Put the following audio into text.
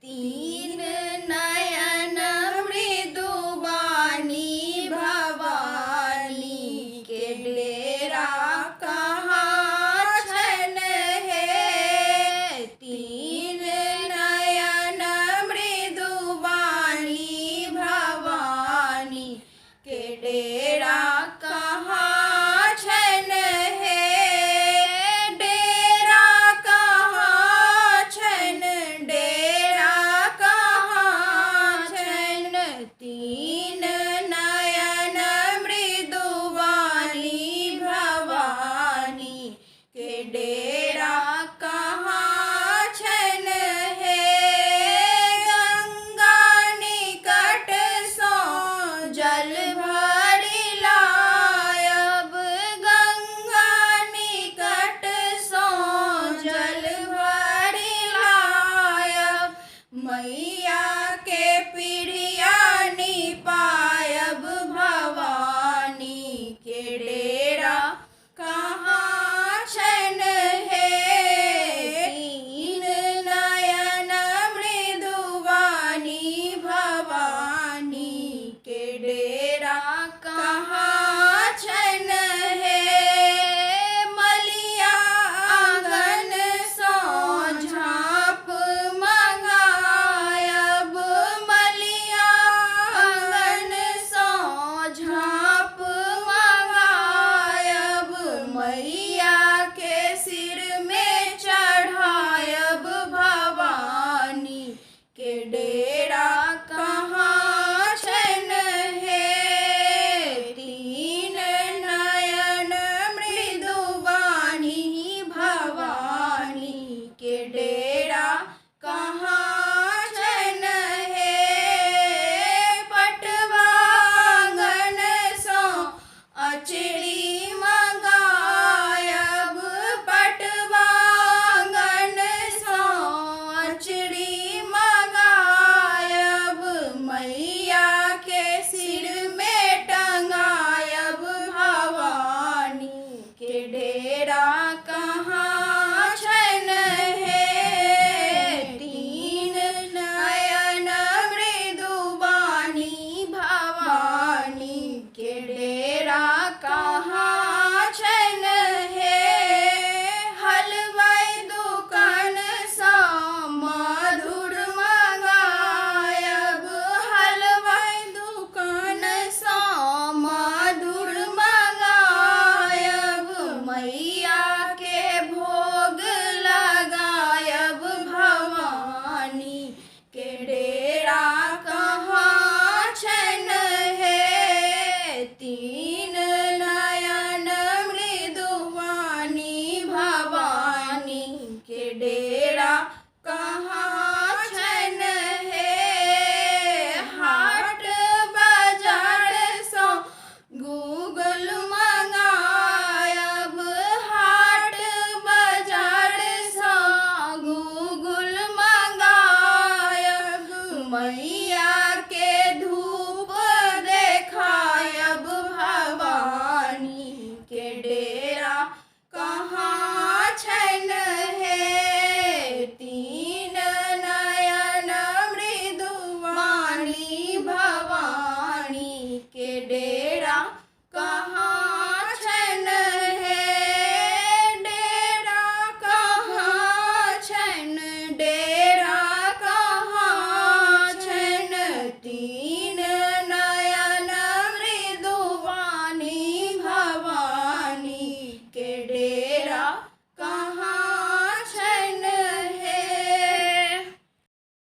तीन नयन मृदुबानी भवानी के डेरा कहाँ छन है। तीन नयन मृदुबानी भवानी के डेरा कहाँ छन है। डेरा कहाँ छन, डेरा कहाँ छन। तीन नयन मृदुबानी भवानी के डेरा कहाँ छन है। गंगा निकट सो जल भरि लायब, गंगा निकट सो जल भरि लायब।